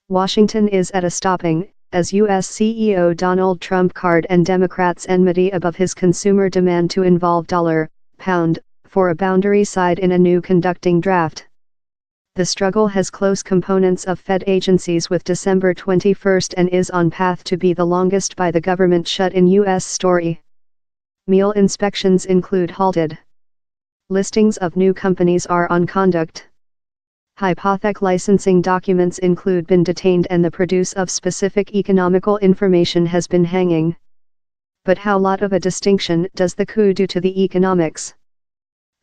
Washington is at a stopping, as U.S. CEO Donald Trump card and Democrats' enmity above his consumer demand to involve dollar, pound, for a boundary side in a new conducting draft. The struggle has close components of Fed agencies with December 21 and is on path to be the longest by the government shut in U.S. story. Meal inspections include halted. Listings of new companies are on conduct. Hypothec licensing documents include been detained and the produce of specific economical information has been hanging. But how lot of a distinction does the coup do to the economics?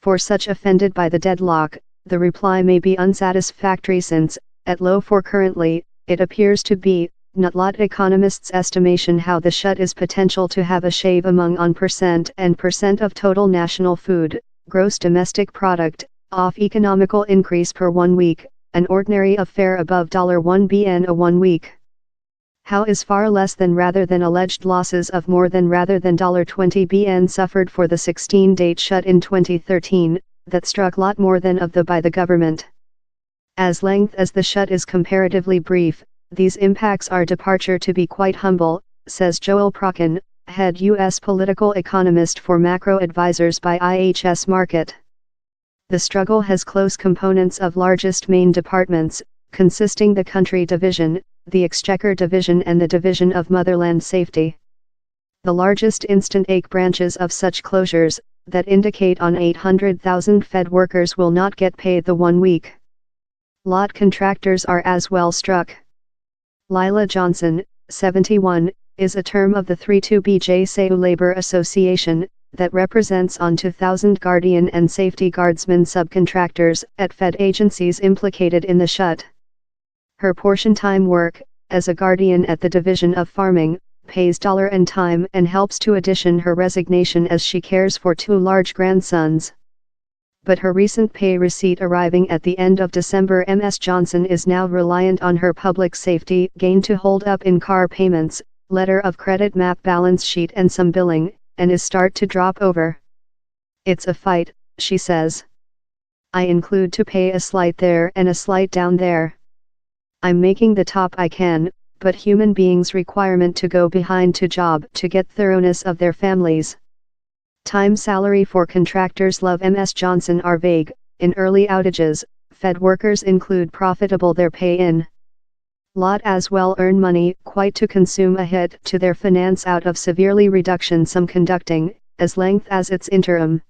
For such offended by the deadlock, the reply may be unsatisfactory since, at low for currently, it appears to be, not lot economists' estimation how the shut is potential to have a shave among on percent of total national food, gross domestic product, off economical increase per 1 week, an ordinary affair above $1 bn a 1 week. How is far less than rather than alleged losses of more than rather than $20 bn suffered for the 16-date shut in 2013, that struck lot more than of the by the government. As length as the shut is comparatively brief, these impacts are departure to be quite humble, says Joel Prochin, head U.S. political economist for macro advisors by IHS Markit. The struggle has close components of largest main departments, consisting the Country Division, the Exchequer Division and the Division of Motherland Safety. The largest instant ache branches of such closures, that indicate on 800,000 Fed workers will not get paid the 1 week. Lot contractors are as well struck. Lila Johnson, 71, is a term of the 32BJ SAU Labor Association, that represents on 2,000 Guardian and Safety Guardsmen subcontractors at Fed agencies implicated in the shut. Her portion-time work, as a guardian at the Division of Farming, pays dollar and time and helps to addition her resignation as she cares for 2 large grandsons. But her recent pay receipt arriving at the end of December, Ms. Johnson is now reliant on her public safety gain to hold up in car payments, letter of credit map balance sheet and some billing, and is start to drop over. It's a fight, she says. I include to pay a slight there and a slight down there. I'm making the top I can, but human beings' requirement to go behind to job to get thoroughness of their families. Time salary for contractors love Ms. Johnson are vague. In early outages, Fed workers include profitable their pay in. Lot as well earn money quite to consume a hit to their finance out of severely reduction some conducting, as length as its interim.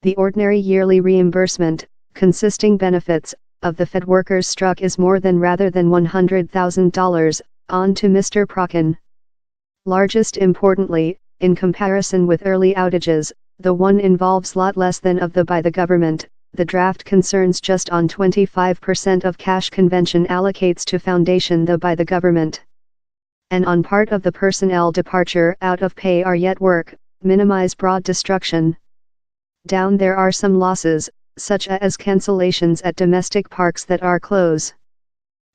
The ordinary yearly reimbursement, consisting benefits, of the Fed workers struck is more than rather than $100,000, on to Mr. Prochin. Largest importantly, in comparison with early outages, the one involves lot less than of the by the government. The draft concerns just on 25% of cash convention allocates to foundation the by the government. And on part of the personnel departure out of pay are yet work, minimize broad destruction. Down there are some losses, such as cancellations at domestic parks that are close.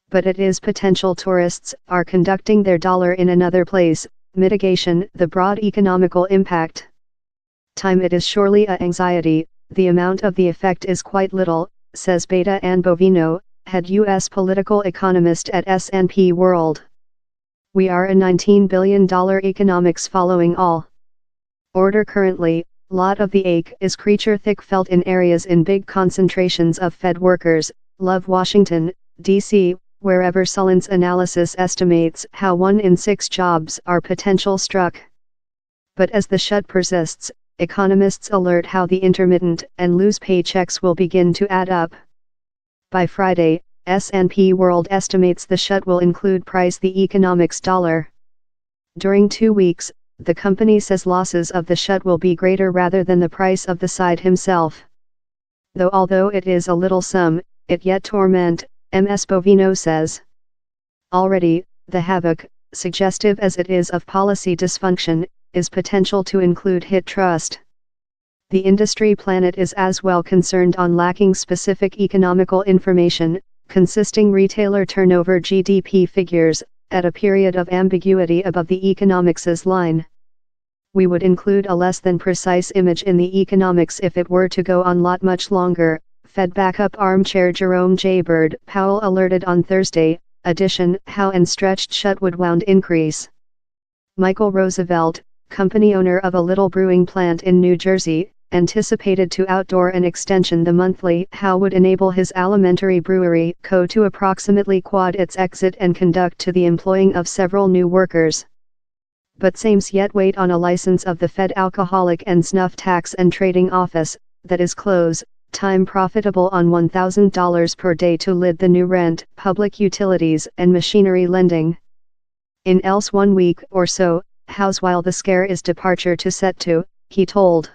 But it is potential tourists are conducting their dollar in another place, mitigation the broad economical impact. Time it is surely a anxiety, the amount of the effect is quite little, says Beta Ann Bovino, head U.S. political economist at S&P World. We are a $19 billion economics following all. Order currently, lot of the ache is creature thick felt in areas in big concentrations of Fed workers, love Washington, D.C., wherever Sullivan's analysis estimates how 1 in 6 jobs are potential struck. But as the shut persists, economists alert how the intermittent and loose paychecks will begin to add up. By Friday, S&P World estimates the shut will include price the economics dollar. During 2 weeks, the company says losses of the shut will be greater rather than the price of the side himself. Although it is a little sum, it yet torment, Ms. Bovino says. Already, the havoc, suggestive as it is of policy dysfunction, is potential to include hit trust. The industry planet is as well concerned on lacking specific economical information, consisting retailer turnover GDP figures, at a period of ambiguity above the economics' line. We would include a less than precise image in the economics if it were to go on much longer, Fed backup armchair Jerome J. Bird Powell alerted on Thursday, addition, how and stretched shut would wound increase. Michael Roosevelt, company owner of a little brewing plant in New Jersey, anticipated to outdoor an extension the monthly how would enable his alimentary brewery co to approximately quad its exit and conduct to the employing of several new workers. But sames yet wait on a license of the Fed Alcoholic and Snuff Tax and Trading Office, that is close, time profitable on $1,000 per day to lid the new rent, public utilities and machinery lending. In else 1 week or so, house while the scare is departure to set to, he told.